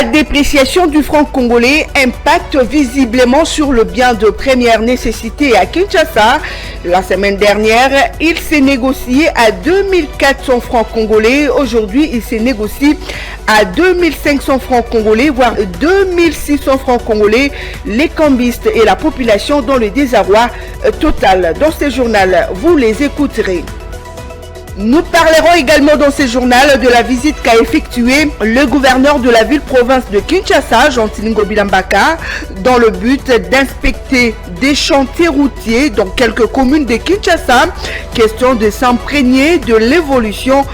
La dépréciation du franc congolais impacte visiblement sur le bien de première nécessité à Kinshasa. La semaine dernière, il s'est négocié à 2400 francs congolais. Aujourd'hui, il s'est négocié à 2500 francs congolais, voire 2600 francs congolais. Les cambistes et la population dans le désarroi total. Dans ce journal, vous les écouterez. Nous parlerons également dans ce journal de la visite qu'a effectuée le gouverneur de la ville-province de Kinshasa, Jean-Tilingo Bilambaka, dans le but d'inspecter des chantiers routiers dans quelques communes de Kinshasa. Question de s'imprégner de l'évolution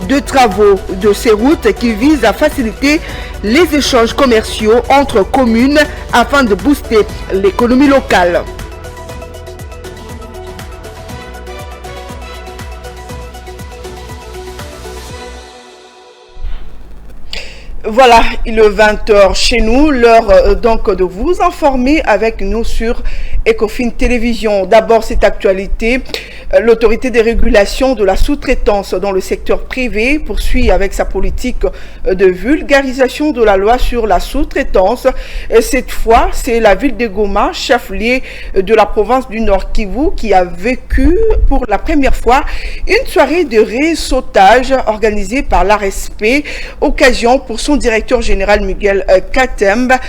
de travaux de ces routes qui visent à faciliter les échanges commerciaux entre communes afin de booster l'économie locale. Voilà, il est 20h chez nous, l'heure donc de vous informer avec nous sur Ecofin Télévision. D'abord, cette actualité, l'autorité de régulation de la sous-traitance dans le secteur privé poursuit avec sa politique de vulgarisation de la loi sur la sous-traitance. Cette fois, c'est la ville de Goma, chef-lieu de la province du Nord Kivu, qui a vécu pour la première fois une soirée de réseautage organisée par l'ARSP, occasion pour son directeur général Miguel Katemba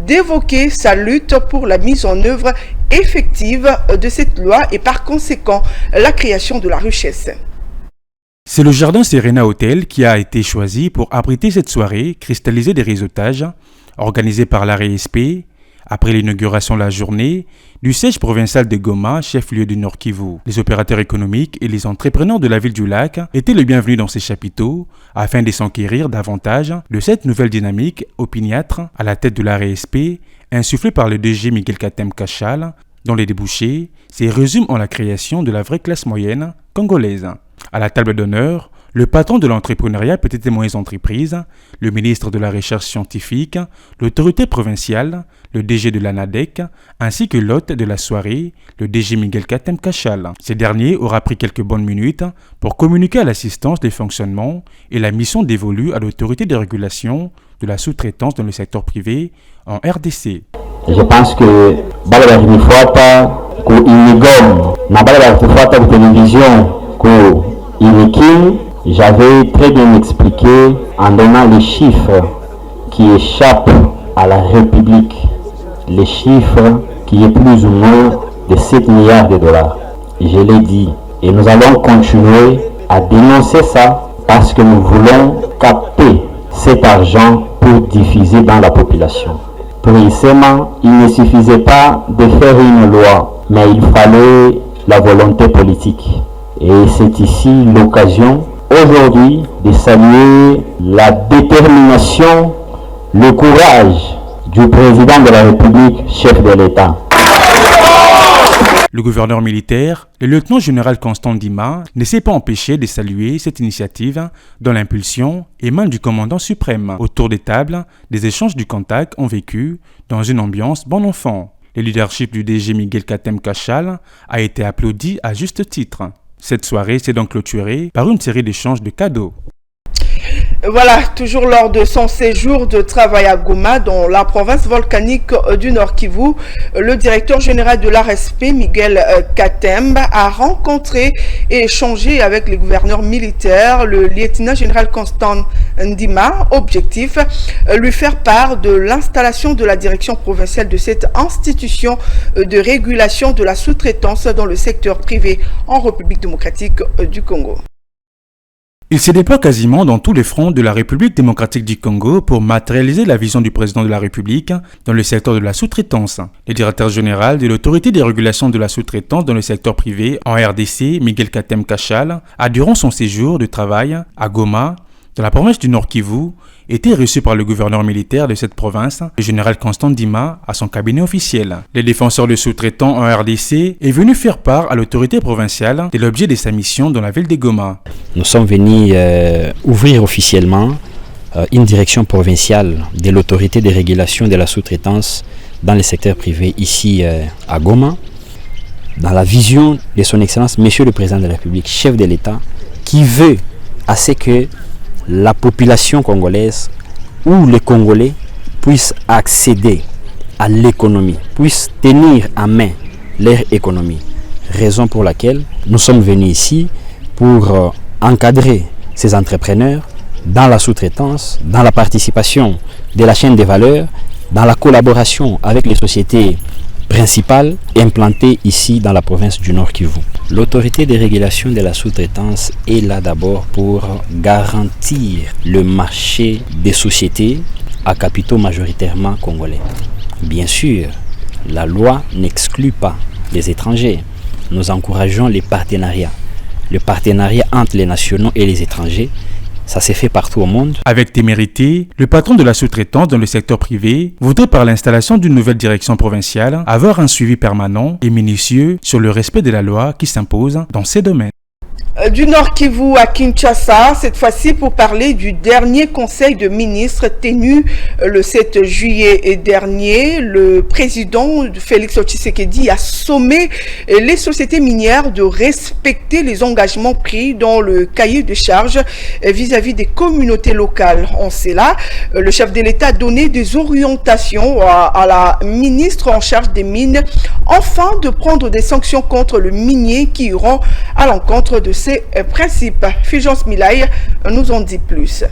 d'évoquer sa lutte pour la mise en œuvre effective de cette loi et par conséquent la création de la richesse. C'est le jardin Serena Hotel qui a été choisi pour abriter cette soirée cristallisée des réseautages organisée par l'ARSP après l'inauguration de la journée du siège provincial de Goma, chef-lieu du Nord Kivu. Les opérateurs économiques et les entrepreneurs de la ville du lac étaient les bienvenus dans ces chapiteaux afin de s'enquérir davantage de cette nouvelle dynamique opiniâtre à la tête de l'ARSP insufflée par le DG Miguel Katemba Kachal, dont les débouchés se résument en la création de la vraie classe moyenne congolaise. À la table d'honneur, le patron de l'entrepreneuriat petites et moyennes entreprises, le ministre de la Recherche scientifique, l'autorité provinciale, le DG de l'ANADEC, ainsi que l'hôte de la soirée, le DG Miguel Katemba Kachal. Ce dernier aura pris quelques bonnes minutes pour communiquer à l'assistance des fonctionnements et la mission dévolue à l'autorité de régulation de la sous-traitance dans le secteur privé en RDC. Je pense que j'avais très bien expliqué en donnant les chiffres qui échappent à la République, les chiffres qui est plus ou moins de 7 milliards de dollars. Je l'ai dit et nous allons continuer à dénoncer ça parce que nous voulons capter cet argent pour diffuser dans la population. Précisément, il ne suffisait pas de faire une loi, mais il fallait la volonté politique. Et c'est ici l'occasion aujourd'hui de saluer la détermination, le courage du président de la République, chef de l'État. Le gouverneur militaire, le lieutenant-général Constant Ndima, ne s'est pas empêché de saluer cette initiative dont l'impulsion émane du commandant suprême. Autour des tables, des échanges du contact ont vécu dans une ambiance bon enfant. Le leadership du DG Miguel Katemba Kachal a été applaudi à juste titre. Cette soirée s'est donc clôturée par une série d'échanges de cadeaux. Voilà, toujours lors de son séjour de travail à Goma, dans la province volcanique du Nord Kivu, le directeur général de l'ARSP, Miguel Katemba, a rencontré et échangé avec les gouverneurs militaires, le lieutenant général Constant Ndima. Objectif, lui faire part de l'installation de la direction provinciale de cette institution de régulation de la sous-traitance dans le secteur privé en République démocratique du Congo. Il se déploie quasiment dans tous les fronts de la République démocratique du Congo pour matérialiser la vision du président de la République dans le secteur de la sous-traitance. Le directeur général de l'autorité de régulation de la sous-traitance dans le secteur privé en RDC, Miguel Katemba Kachal, a durant son séjour de travail à Goma, dans la province du Nord Kivu, été reçu par le gouverneur militaire de cette province, le général Constant Ndima, à son cabinet officiel. Le défenseur de sous-traitants en RDC est venu faire part à l'autorité provinciale de l'objet de sa mission dans la ville de Goma. Nous sommes venus ouvrir officiellement une direction provinciale de l'autorité de régulation de la sous-traitance dans le secteur privé ici à Goma, dans la vision de son Excellence, Monsieur le Président de la République, chef de l'État, qui veut à ce que la population congolaise ou les Congolais puissent accéder à l'économie, puissent tenir en main leur économie. Raison pour laquelle nous sommes venus ici pour encadrer ces entrepreneurs dans la sous-traitance, dans la participation de la chaîne des valeurs, dans la collaboration avec les sociétés principales implantées ici dans la province du Nord Kivu. L'autorité de régulation de la sous-traitance est là d'abord pour garantir le marché des sociétés à capitaux majoritairement congolais. Bien sûr, la loi n'exclut pas les étrangers. Nous encourageons les partenariats. Le partenariat entre les nationaux et les étrangers, ça s'est fait partout au monde. Avec Témérité, le patron de la sous-traitance dans le secteur privé voudrait par l'installation d'une nouvelle direction provinciale avoir un suivi permanent et minutieux sur le respect de la loi qui s'impose dans ces domaines. Du Nord Kivu à Kinshasa, cette fois-ci pour parler du dernier conseil de ministres tenu le 7 juillet dernier. Le président Félix Tshisekedi a sommé les sociétés minières de respecter les engagements pris dans le cahier de charges vis-à-vis des communautés locales. En cela, le chef de l'État a donné des orientations à la ministre en charge des mines, afin de prendre des sanctions contre le minier qui iront à l'encontre de ces principes. Fulgence Milaï nous en dit plus.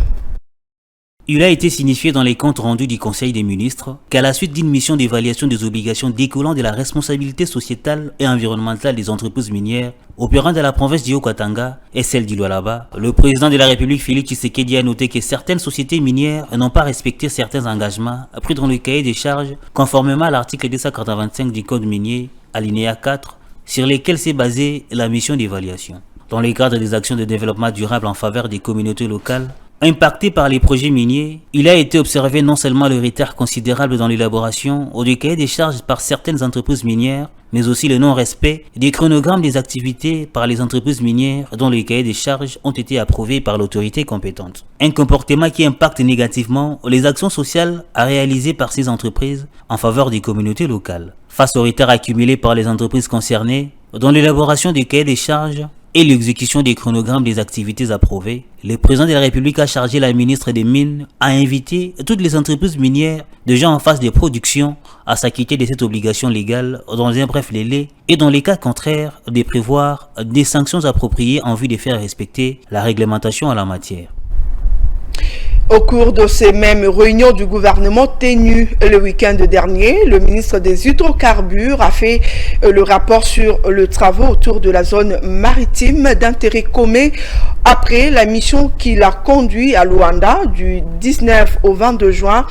Il a été signifié dans les comptes rendus du Conseil des ministres qu'à la suite d'une mission d'évaluation des obligations découlant de la responsabilité sociétale et environnementale des entreprises minières opérant dans la province du Haut-Katanga et celle du Lualaba, le président de la République Félix Tshisekedi a noté que certaines sociétés minières n'ont pas respecté certains engagements pris dans le cahier des charges conformément à l'article 285 du Code minier, alinéa 4, sur lesquels s'est basée la mission d'évaluation. Dans le cadre des actions de développement durable en faveur des communautés locales impactées par les projets miniers, il a été observé non seulement le retard considérable dans l'élaboration ou du cahier des charges par certaines entreprises minières, mais aussi le non-respect des chronogrammes des activités par les entreprises minières dont les cahiers des charges ont été approuvés par l'autorité compétente. Un comportement qui impacte négativement les actions sociales à réaliser par ces entreprises en faveur des communautés locales. Face au retard accumulé par les entreprises concernées dans l'élaboration des cahiers des charges et l'exécution des chronogrammes des activités approuvées, le président de la République a chargé la ministre des Mines à inviter toutes les entreprises minières déjà en phase de production à s'acquitter de cette obligation légale dans un bref délai et dans les cas contraires de prévoir des sanctions appropriées en vue de faire respecter la réglementation en la matière. Au cours de ces mêmes réunions du gouvernement tenues le week-end dernier, le ministre des Hydrocarbures a fait le rapport sur le travaux autour de la zone maritime d'intérêt commun après la mission qu'il a conduite à Luanda du 19 au 22 juin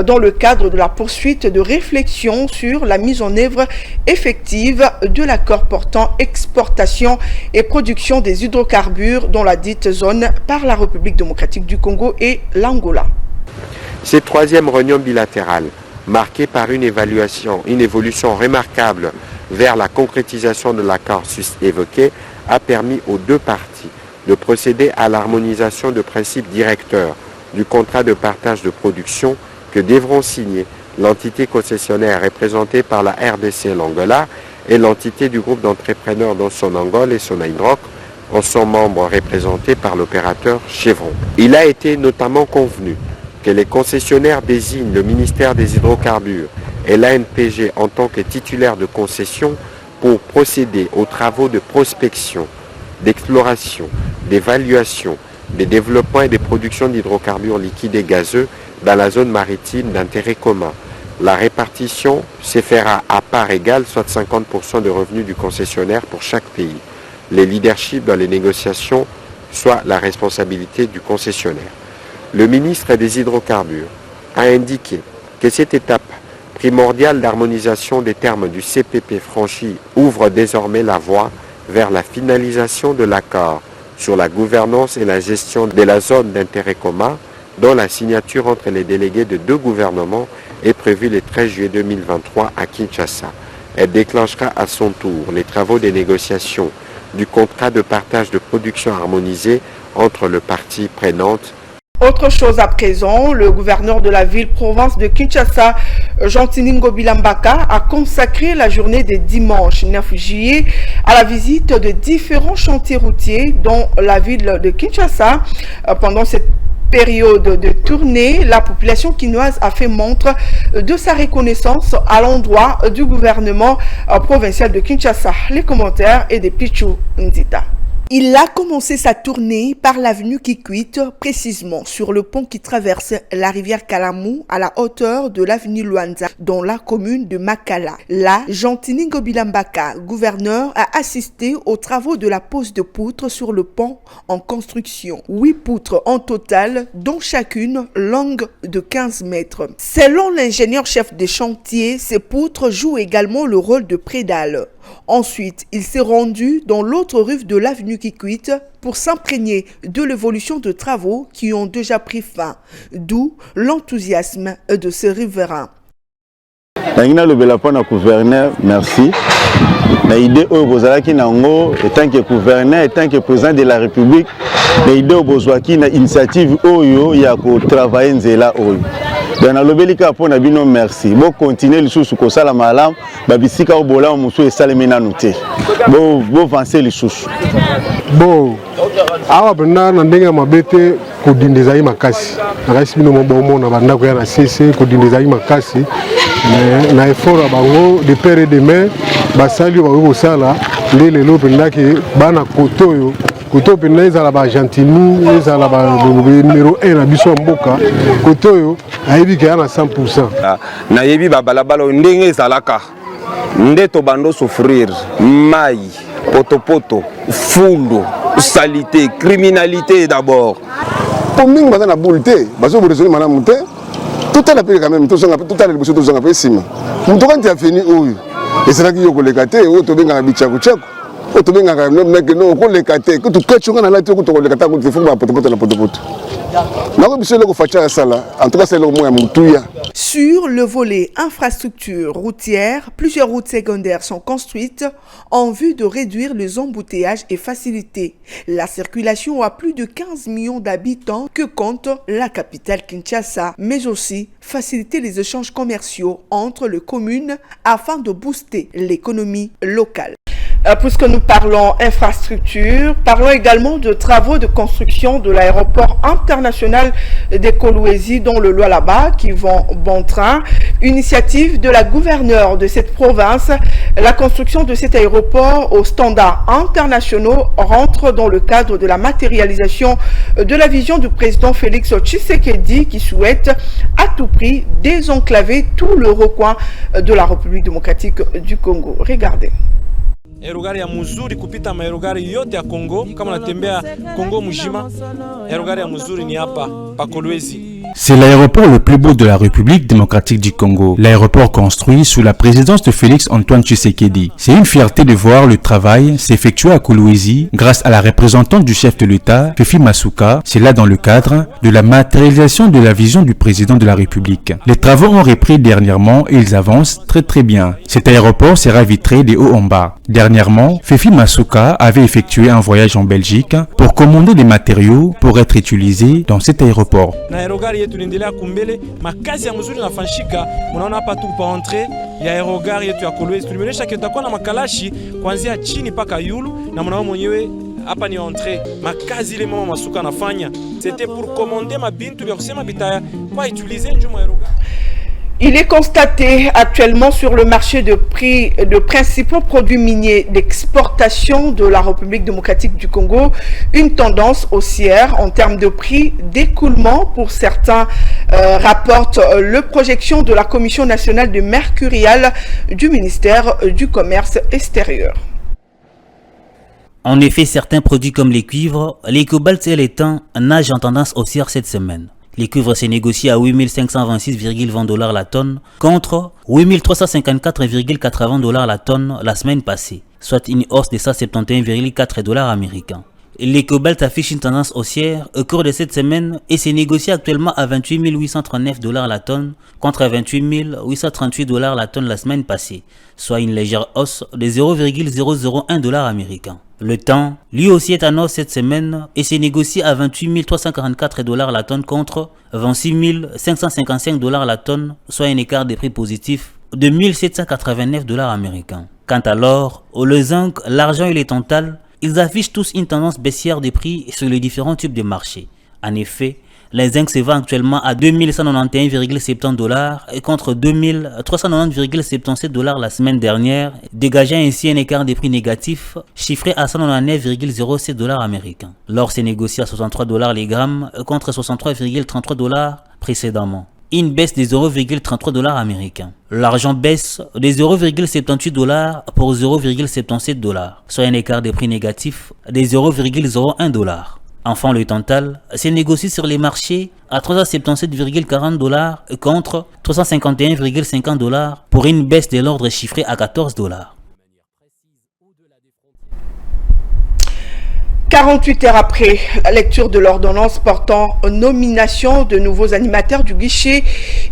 dans le cadre de la poursuite de réflexion sur la mise en œuvre effective de l'accord portant exportation et production des hydrocarbures dans la dite zone par la République démocratique du Congo et l'Angola. Cette troisième réunion bilatérale, marquée par une évolution remarquable vers la concrétisation de l'accord évoqué, a permis aux deux parties de procéder à l'harmonisation de principes directeurs du contrat de partage de production que devront signer l'entité concessionnaire représentée par la RDC l'Angola et l'entité du groupe d'entrepreneurs dont Sonangol et Sonaïdroc en sont membres représentés par l'opérateur Chevron. Il a été notamment convenu que les concessionnaires désignent le ministère des Hydrocarbures et l'ANPG en tant que titulaire de concession pour procéder aux travaux de prospection, d'exploration, d'évaluation, de développement et de production d'hydrocarbures liquides et gazeux dans la zone maritime d'intérêt commun. La répartition se fera à part égale, soit 50% de revenus du concessionnaire pour chaque pays. Les leaderships dans les négociations, soit la responsabilité du concessionnaire. Le ministre des Hydrocarbures a indiqué que cette étape primordiale d'harmonisation des termes du CPP franchi ouvre désormais la voie vers la finalisation de l'accord sur la gouvernance et la gestion de la zone d'intérêt commun, dont la signature entre les délégués de deux gouvernements est prévue le 13 juillet 2023 à Kinshasa. Elle déclenchera à son tour les travaux des négociations du contrat de partage de production harmonisé entre les parties prenantes. Autre chose à présent, le gouverneur de la ville-province de Kinshasa, Jean-Tiningo Bilambaka, a consacré la journée des dimanche 9 juillet à la visite de différents chantiers routiers dans la ville de Kinshasa. Pendant cette période de tournée, la population quinoise a fait montre de sa reconnaissance à l'endroit du gouvernement provincial de Kinshasa. Les commentaires et des Pichou Ndita. Il a commencé sa tournée par l'avenue Kikwit, précisément sur le pont qui traverse la rivière Kalamou à la hauteur de l'avenue Luanza, dans la commune de Makala. Là, Jean-Tini Ngobilambaka, gouverneur, a assisté aux travaux de la pose de poutres sur le pont en construction. 8 poutres en total, dont chacune longue de 15 mètres. Selon l'ingénieur-chef des chantiers, ces poutres jouent également le rôle de prédales. Ensuite, il s'est rendu dans l'autre rive de l'avenue Kikwit pour s'imprégner de l'évolution de travaux qui ont déjà pris fin, d'où l'enthousiasme de ce riverain. Le gouverneur, merci. L'idée au Bozalaki Nango, étant que gouverneur, étant que président de la République, l'idée au Bozwaki, une initiative Oyo, il y a qu'au travailler Nzela Oyo. Dans le Belika pour Nabino, merci. Bon, continuez les choses sur la malam, babisika au bola au moussou et salemina noté. Bon, avancer les choses. Bon, awa benda nandenga mabete kodindeza makasi. Nakasi bino mobomo na banda ko ya na CC kodindeza makasi. Na effort abango de père et de mère basali ba ko sala ndele lo benda ke bana kotoyo koto pena ezala ba Argentine ezala ba numéro 1 na biso mboka kotoyo ayebi ke na 100%. Na yebi ba balabala ndenge ezalaka ndeto bando souffrir mai poto fundo salité criminalité d'abord pour mingi baza na boulté bazo résoudre madame te tout à la paix quand même tout à la biso tout zanga pesima muto quand tu as fini oyo ezalaki yo koleka te o to benga na bichaku chako o to benga na mec no koleka te ko to kachunga na lati ko to koleka ta ko te fuba poto na poto na biso le ko facha sala en tout cas c'est le moyen mutuya. Sur le volet infrastructure routière, plusieurs routes secondaires sont construites en vue de réduire les embouteillages et faciliter la circulation à plus de 15 millions d'habitants que compte la capitale Kinshasa, mais aussi faciliter les échanges commerciaux entre les communes afin de booster l'économie locale. Puisque nous parlons infrastructure, parlons également de travaux de construction de l'aéroport international des Kolwezi dans le Lualaba qui vont bon train. Initiative de la gouverneure de cette province, la construction de cet aéroport aux standards internationaux rentre dans le cadre de la matérialisation de la vision du président Félix Tshisekedi qui souhaite à tout prix désenclaver tout le recoin de la République démocratique du Congo. Regardez. Aerogari ya mzuri kupita maerogari yote ya Kongo. Kama natembea Kongo mjima, aerogari ya mzuri ni hapa pa Kolwezi. C'est l'aéroport le plus beau de la République démocratique du Congo. L'aéroport construit sous la présidence de Félix Antoine Tshisekedi. C'est une fierté de voir le travail s'effectuer à Kolwezi grâce à la représentante du chef de l'État, Fifi Masuka. C'est là dans le cadre de la matérialisation de la vision du président de la République. Les travaux ont repris dernièrement et ils avancent très bien. Cet aéroport sera vitré de haut en bas. Dernièrement, Fifi Masuka avait effectué un voyage en Belgique pour commander des matériaux pour être utilisés dans cet aéroport. Tunaendelea kumbele makazi ya mzuri nafanyika. Unaona hapa tu pa entrée ya aerogari yetu ya Kolwezi tulimeonyesha kitakuwa na makalashi kuanzia chini paka yulu na mnao mwenyewe hapa ni entrée. Makazi ile mama Masuka anafanya c'était pour commander mabintu vya kusema bitaya kwa utiliser njuma aerogari. Il est constaté actuellement sur le marché de prix de principaux produits miniers d'exportation de la République démocratique du Congo une tendance haussière en termes de prix d'écoulement pour certains, rapporte le projection de la Commission nationale de mercurial du ministère du Commerce extérieur. En effet, certains produits comme les cuivres, les cobaltes et les thym nagent en tendance haussière cette semaine. Les cuivres s'est négocié à 8526,20 $ la tonne contre 8354,80 $ la tonne la semaine passée, soit une hausse de 171,4 $ américains. Les cobaltes affichent une tendance haussière au cours de cette semaine et s'est négocié actuellement à 28 839 $ la tonne contre 28 838 $ la tonne la semaine passée, soit une légère hausse de 0,001 $ américain. Le thym, lui aussi, est en hausse cette semaine et s'est négocié à 28 344 $ la tonne contre 26 555 $ la tonne, soit un écart de prix positif de 1789 $ américains. Quant à l'or, le zinc, l'argent et les tantales, ils affichent tous une tendance baissière des prix sur les différents types de marchés. En effet, Les zinc se vend actuellement à 2191,70 $ contre 2390,77 $ la semaine dernière, dégageant ainsi un écart des prix négatif chiffré à 199,07 $ américains. L'or s'est négocié à 63 $ les grammes contre 63,33 $ précédemment. Une baisse des 0,33 $ américains. L'argent baisse des 0,78 $ pour 0,77 $, soit un écart des prix négatif des 0,01 $. Enfin, le tantal s'est négocié sur les marchés à 377,40 $ contre 351,50 $ pour une baisse de l'ordre chiffré à 14 $. 48 heures après la lecture de l'ordonnance portant nomination de nouveaux animateurs du guichet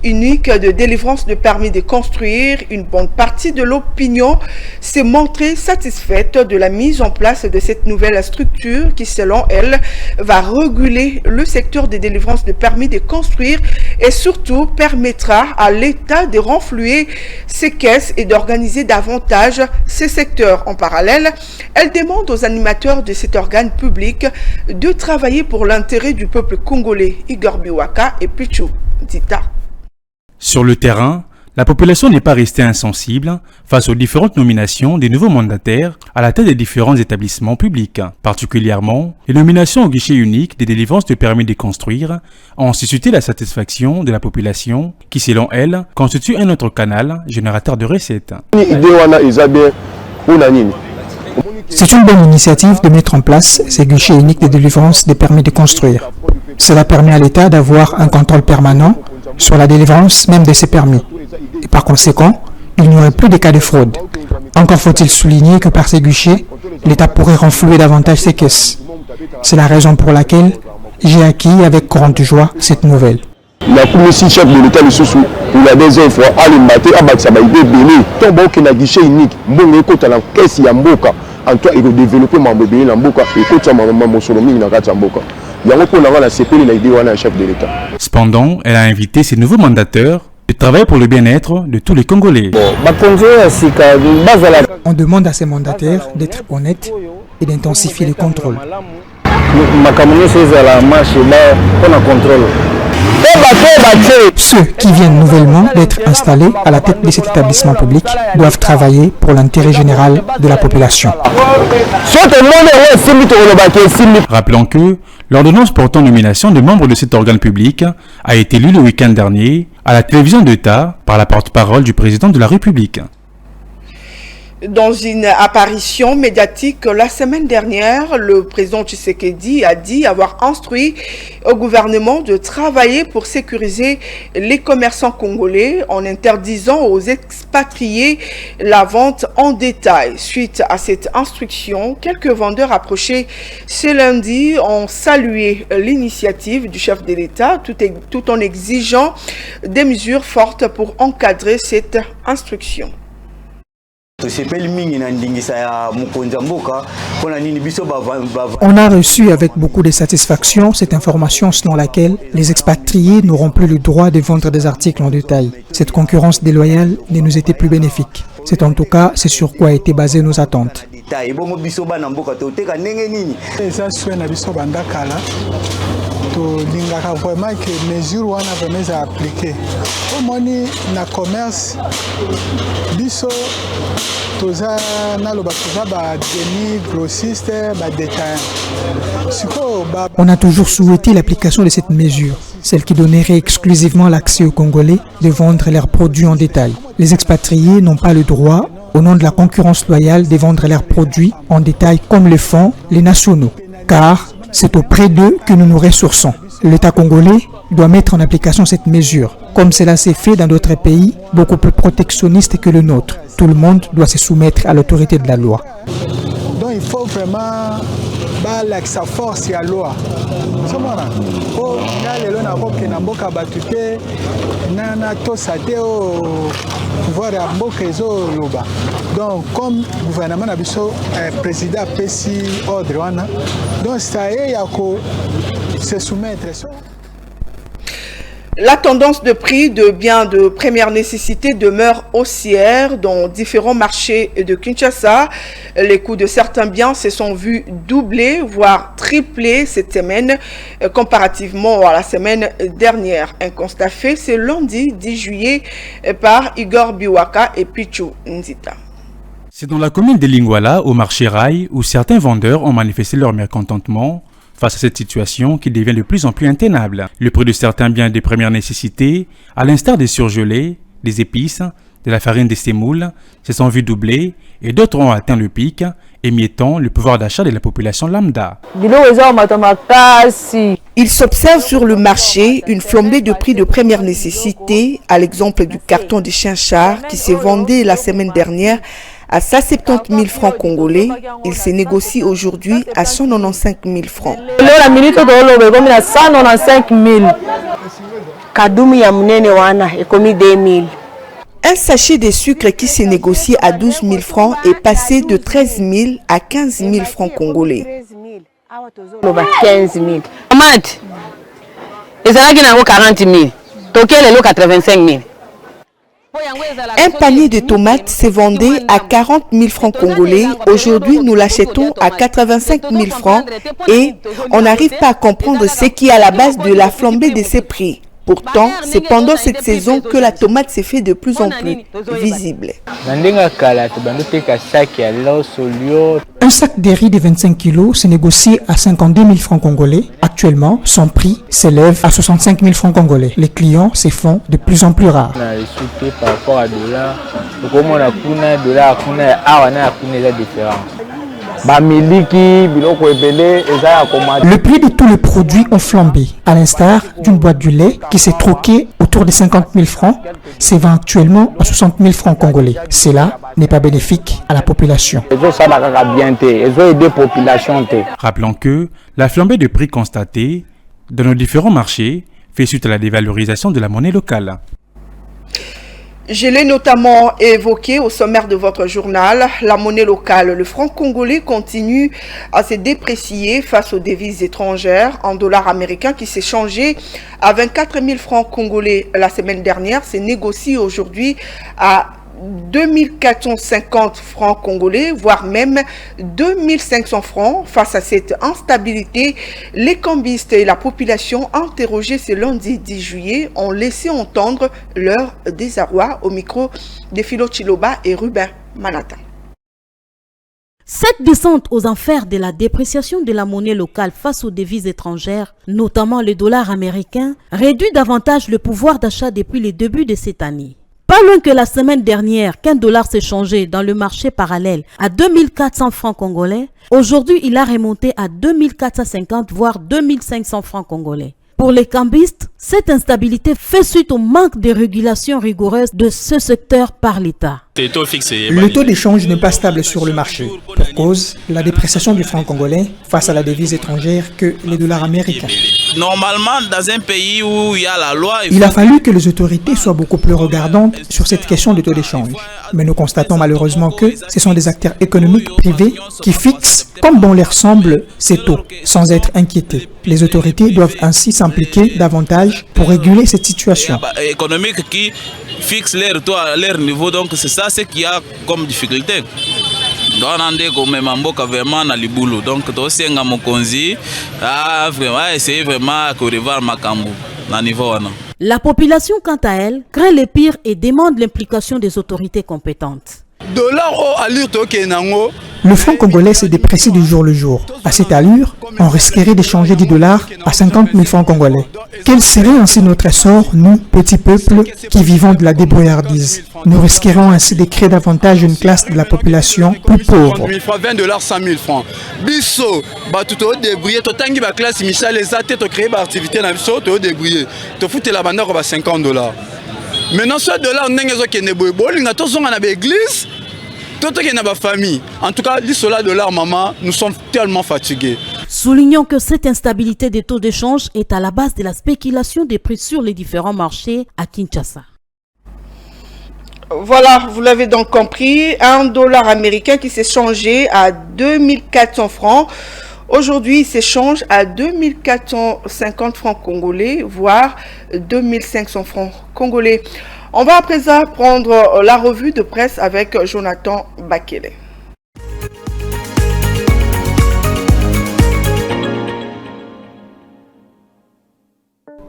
unique de délivrance de permis de construire, une bonne partie de l'opinion s'est montrée satisfaite de la mise en place de cette nouvelle structure qui, selon elle, va réguler le secteur de délivrance de permis de construire et surtout permettra à l'État de renflouer ses caisses et d'organiser davantage ces secteurs. En parallèle, elle demande aux animateurs de cet organe public de travailler pour l'intérêt du peuple congolais. Igor Biwaka et Pichou Dita. Sur le terrain, la population n'est pas restée insensible face aux différentes nominations des nouveaux mandataires à la tête des différents établissements publics. Particulièrement, les nominations au guichet unique des délivrances de permis de construire ont suscité la satisfaction de la population qui, selon elle, constitue un autre canal générateur de recettes. C'est une bonne initiative de mettre en place ces guichets uniques de délivrance des permis de construire. Cela permet à l'État d'avoir un contrôle permanent sur la délivrance même de ces permis. Et par conséquent, il n'y aurait plus de cas de fraude. Encore faut-il souligner que par ces guichets, l'État pourrait renflouer davantage ses caisses. C'est la raison pour laquelle j'ai acquis avec grande joie cette nouvelle. La commission chef de l'État, il a des offres à l'immaté, à Baksabaïdé, Béné, tombe qui n'a guichet unique, bon écoute à la caisse Yamboka, en toi, il faut développer mon bébé, Yamboka, écoute à mon solomi, il n'a pas Yamboka. Il y a un peu la CP, il a aidé un chef de l'État. Cependant, elle a invité ses nouveaux mandateurs de travailler pour le bien-être de tous les Congolais. On demande à ces mandataires d'être honnêtes et d'intensifier le contrôle. Ceux qui viennent nouvellement d'être installés à la tête de cet établissement public doivent travailler pour l'intérêt général de la population. Rappelons que l'ordonnance portant nomination de membres de cet organe public a été lue le week-end dernier à la télévision d'État par la porte-parole du président de la République. Dans une apparition médiatique la semaine dernière, le président Tshisekedi a dit avoir instruit au gouvernement de travailler pour sécuriser les commerçants congolais en interdisant aux expatriés la vente en détail. Suite à cette instruction, quelques vendeurs approchés ce lundi ont salué l'initiative du chef de l'État tout en exigeant des mesures fortes pour encadrer cette instruction. On a reçu avec beaucoup de satisfaction cette information selon laquelle les expatriés n'auront plus le droit de vendre des articles en détail. Cette concurrence déloyale ne nous était plus bénéfique. C'est en tout cas ce sur quoi étaient basées nos attentes. tolingaka vraiment que mesure wana vraiment eza appliqué omoni na commerce biso toza naloba toza ba demi grossiste ba détaillant. On a toujours souhaité l'application de cette mesure, celle qui donnerait exclusivement l'accès aux Congolais de vendre leurs produits en détail. Les expatriés n'ont pas le droit, au nom de la concurrence loyale, de vendre leurs produits en détail comme le font les nationaux, car c'est auprès d'eux que nous nous ressourçons. L'État congolais doit mettre en application cette mesure, comme cela s'est fait dans d'autres pays beaucoup plus protectionnistes que le nôtre. Tout le monde doit se soumettre à l'autorité de la loi. Donc il faut vraiment sa force à la loi. Donc comme le gouvernement a le président a pris ordre, donc ça y est, il y a se soumettre. La tendance de prix de biens de première nécessité demeure haussière dans différents marchés de Kinshasa. Les coûts de certains biens se sont vus doubler, voire tripler cette semaine comparativement à la semaine dernière. Un constat fait ce lundi 10 juillet par Igor Biwaka et Pichu Nzita. C'est dans la commune de Lingwala, au marché Rail, où certains vendeurs ont manifesté leur mécontentement face à cette situation qui devient de plus en plus intenable. Le prix de certains biens de première nécessité, à l'instar des surgelés, des épices, de la farine de semoule, se sont vus doubler et d'autres ont atteint le pic, émiettant le pouvoir d'achat de la population lambda. Il s'observe sur le marché une flambée de prix de première nécessité, à l'exemple du carton de chinchard qui s'est vendu la semaine dernière à 170 000 francs congolais. Il se négocie aujourd'hui à 195 000 francs. Un sachet de sucre qui s'est négocié à 12 000 francs est passé de 13 000 à 15 000 francs congolais. 15 000. Tomate, ils ont 40 000. Toquel est 85 000. Un panier de tomates s'est vendu à 40 000 francs congolais. Aujourd'hui, nous l'achetons à 85 000 francs et on n'arrive pas à comprendre ce qui est à la base de la flambée de ces prix. Pourtant, c'est pendant cette saison que la tomate s'est fait de plus en plus visible. Un sac de riz de 25 kg se négocie à 52 000 francs congolais. Actuellement, son prix s'élève à 65 000 francs congolais. Les clients se font de plus en plus rares. Le prix de tous les produits ont flambé, à l'instar d'une boîte du lait qui s'est troquée autour de 50 000 francs, se vend actuellement à 60 000 francs congolais. Cela n'est pas bénéfique à la population. Rappelons que la flambée de prix constatée dans nos différents marchés fait suite à la dévalorisation de la monnaie locale. Je l'ai notamment évoqué au sommaire de votre journal. La monnaie locale, le franc congolais, continue à se déprécier face aux devises étrangères. En dollars américains qui s'est changé à 24 000 francs congolais la semaine dernière, s'est négocié aujourd'hui à 2450 francs congolais, voire même 2500 francs. Face à cette instabilité, les cambistes et la population interrogée ce lundi 10 juillet ont laissé entendre leur désarroi au micro de Philo Chiloba et Ruben Manata. Cette descente aux enfers de la dépréciation de la monnaie locale face aux devises étrangères, notamment le dollar américain, réduit davantage le pouvoir d'achat depuis le début de cette année. Pas loin que la semaine dernière, qu'un dollar s'est changé dans le marché parallèle à 2400 francs congolais, aujourd'hui il a remonté à 2450 voire 2500 francs congolais. Pour les cambistes, cette instabilité fait suite au manque de régulation rigoureuse de ce secteur par l'État. Le taux d'échange n'est pas stable sur le marché. Pour cause, la dépréciation du franc congolais face à la devise étrangère que les dollars américains. Normalement, dans un pays où il y a la loi... Il a fallu que les autorités soient beaucoup plus regardantes sur cette question du taux d'échange. Mais nous constatons malheureusement que ce sont des acteurs économiques privés qui fixent, comme bon leur semble, ces taux, sans être inquiétés. Les autorités doivent ainsi s'impliquer davantage pour réguler cette situation. Économique qui fixe leur taux à leur niveau, donc c'est ça ce qu'il y a comme difficulté. Donc tosenga mokonzi vraiment essayer vraiment de revoir makambo na niveau wana. La population quant à elle craint le pire et demande l'implication des autorités compétentes. Le franc congolais s'est déprécié du jour le jour. À cette allure, on risquerait d'échanger 10 dollars à 50 000 francs congolais. Quel serait ainsi notre sort, nous, petits peuples, qui vivons de la débrouillardise? Nous risquerons ainsi de créer davantage une classe de la population plus pauvre. 20 dollars, 100 000 francs. Bisso, tout débrouillé, tout tangi ba classe Michel les athées, tu créer ba activité na bisso, tu débrouillé. Tu foutais la bande à 50 dollars. Maintenant, ce dollar, on a une église, tout est dans famille. En tout cas, l'issola dollar, maman, nous sommes tellement fatigués. Soulignons que cette instabilité des taux d'échange est à la base de la spéculation des prix sur les différents marchés à Kinshasa. Voilà, vous l'avez donc compris, un dollar américain qui s'est changé à 2400 francs. Aujourd'hui, il s'échange à 2450 francs congolais, voire 2500 francs congolais. On va à présent prendre la revue de presse avec Jonathan Bakele.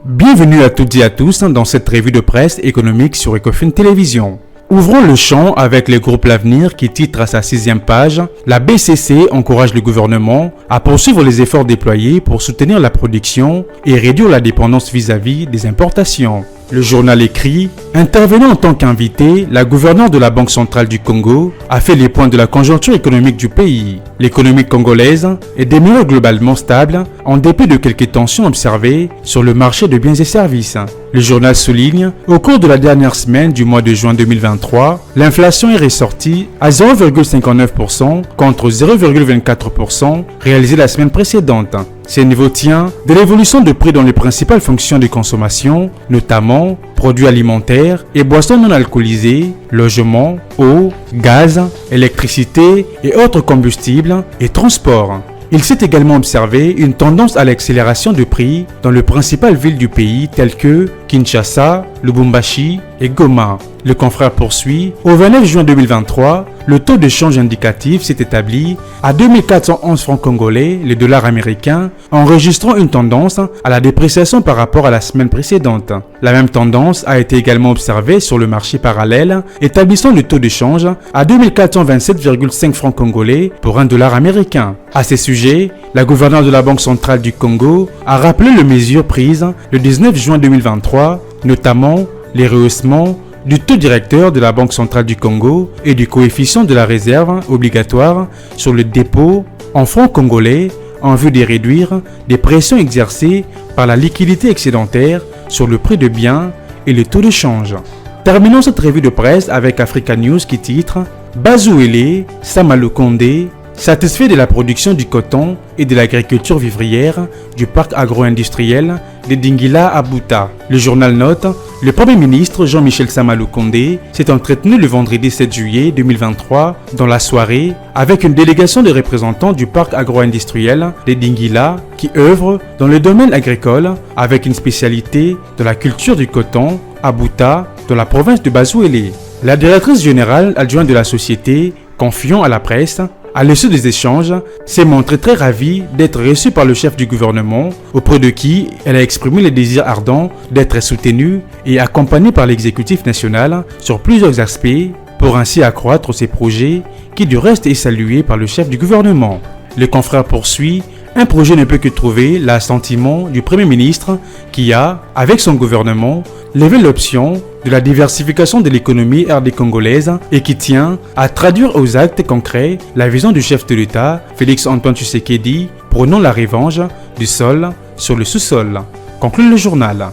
Bienvenue à toutes et à tous dans cette revue de presse économique sur Ecofin Télévision. Ouvrons le champ avec le groupe L'Avenir qui titre à sa 6e page « La BCC encourage le gouvernement à poursuivre les efforts déployés pour soutenir la production et réduire la dépendance vis-à-vis des importations ». Le journal écrit « Intervenant en tant qu'invité, la gouverneure de la Banque centrale du Congo a fait les points de la conjoncture économique du pays. L'économie congolaise est demeurée globalement stable en dépit de quelques tensions observées sur le marché de biens et services. » Le journal souligne « Au cours de la dernière semaine du mois de juin 2023, l'inflation est ressortie à 0,59% contre 0,24% réalisé la semaine précédente. » Ce niveau tient de l'évolution de prix dans les principales fonctions de consommation, notamment produits alimentaires et boissons non alcoolisées, logements, eau, gaz, électricité et autres combustibles et transports. Il s'est également observé une tendance à l'accélération de prix dans les principales villes du pays telles que Kinshasa, Lubumbashi et Goma. Le confrère poursuit, au 29 juin 2023, le taux de change indicatif s'est établi à 2411 francs congolais, le dollar américain, enregistrant une tendance à la dépréciation par rapport à la semaine précédente. La même tendance a été également observée sur le marché parallèle, établissant le taux de change à 2427,5 francs congolais pour un dollar américain. À ce sujet, la gouverneure de la Banque centrale du Congo a rappelé les mesures prises le 19 juin 2023, notamment les rehaussements du taux directeur de la Banque centrale du Congo et du coefficient de la réserve obligatoire sur le dépôt en francs congolais en vue de réduire des pressions exercées par la liquidité excédentaire sur le prix de biens et le taux de change. Terminons cette revue de presse avec Africa News qui titre « Bazouele, Samalou Kondé, satisfait de la production du coton et de l'agriculture vivrière du parc agro-industriel de Dingila à Bouta. » Le journal note, le Premier ministre Jean-Michel Samalou Kondé s'est entretenu le vendredi 7 juillet 2023 dans la soirée avec une délégation de représentants du parc agro-industriel de Dingila qui œuvrent dans le domaine agricole avec une spécialité de la culture du coton à Bouta dans la province de Bazouele. La directrice générale adjointe de la société, confiant à la presse, à l'issue des échanges, s'est montrée très ravie d'être reçue par le chef du gouvernement, auprès de qui elle a exprimé le désir ardent d'être soutenue et accompagnée par l'exécutif national sur plusieurs aspects pour ainsi accroître ses projets qui du reste est salué par le chef du gouvernement. Le confrère poursuit, un projet ne peut que trouver l'assentiment du Premier ministre qui a, avec son gouvernement, levé l'option de la diversification de l'économie RD congolaise et qui tient à traduire aux actes concrets la vision du chef de l'État, Félix Antoine Tshisekedi, prônant la revanche du sol sur le sous-sol. Conclut le journal.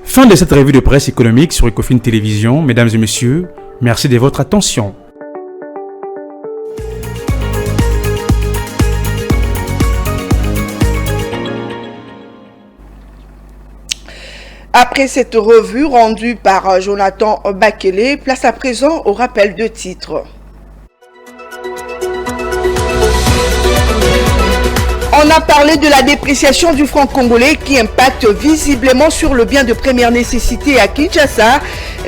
Fin de cette revue de presse économique sur Ecofin Télévision. Mesdames et messieurs, merci de votre attention. Après cette revue rendue par Jonathan Bakele, place à présent au rappel de titres. On a parlé de la dépréciation du franc congolais qui impacte visiblement sur le bien de première nécessité à Kinshasa.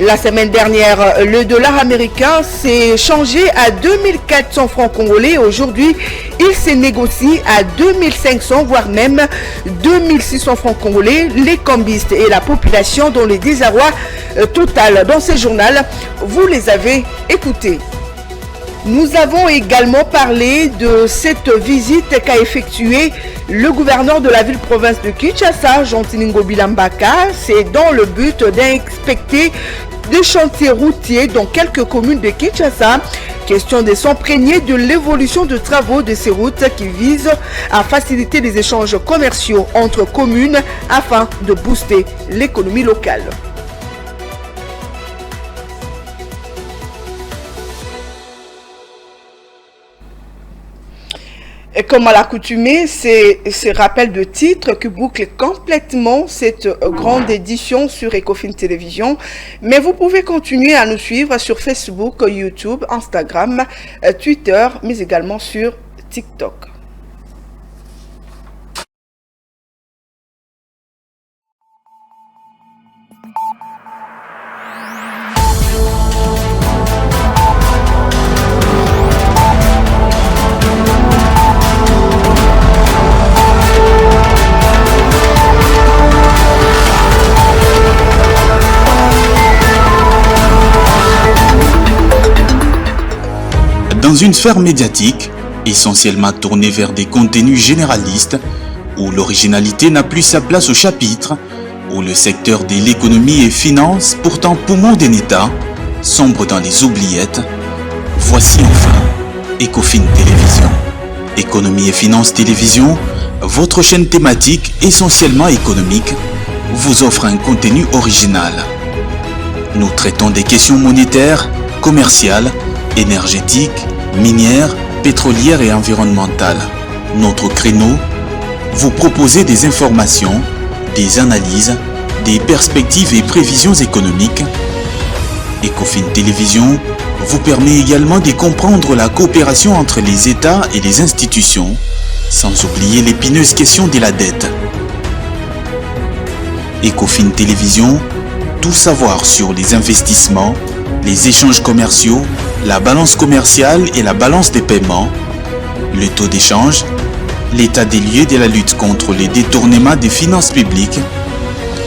La semaine dernière, le dollar américain s'est changé à 2400 francs congolais. Aujourd'hui, il s'est négocié à 2500 voire même 2600 francs congolais. Les cambistes et la population dont le désarroi total dans ce journal, vous les avez écoutés. Nous avons également parlé de cette visite qu'a effectuée le gouverneur de la ville-province de Kinshasa, Jean-Tiningo Bilambaka. C'est dans le but d'inspecter des chantiers routiers dans quelques communes de Kinshasa. Question de s'imprégner de l'évolution de travaux de ces routes qui visent à faciliter les échanges commerciaux entre communes afin de booster l'économie locale. Et comme à l'accoutumée, c'est ce rappel de titres qui boucle complètement cette grande édition sur Ecofin Télévision. Mais vous pouvez continuer à nous suivre sur Facebook, YouTube, Instagram, Twitter, mais également sur TikTok. dans une sphère médiatique essentiellement tournée vers des contenus généralistes, où l'originalité n'a plus sa place au chapitre, où le secteur de l'économie et finance, pourtant poumon d'un État, sombre dans les oubliettes, voici enfin Ecofin Télévision. Économie et finance télévision, votre chaîne thématique essentiellement économique, vous offre un contenu original. Nous traitons des questions monétaires, commerciales, énergétiques, minières, pétrolières et environnementales. Notre créneau, vous proposer des informations, des analyses, des perspectives et prévisions économiques. Ecofin Télévision vous permet également de comprendre la coopération entre les États et les institutions, sans oublier l'épineuse question de la dette. Ecofin Télévision, tout savoir sur les investissements, les échanges commerciaux, la balance commerciale et la balance des paiements, le taux d'échange, l'état des lieux de la lutte contre les détournements des finances publiques,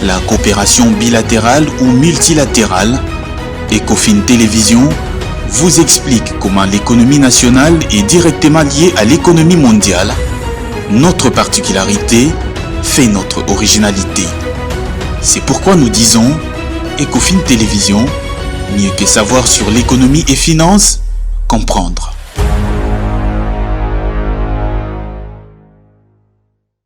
la coopération bilatérale ou multilatérale. Ecofin Télévision vous explique comment l'économie nationale est directement liée à l'économie mondiale. Notre particularité fait notre originalité. C'est pourquoi nous disons Ecofin Télévision, mieux que savoir sur l'économie et finances, comprendre.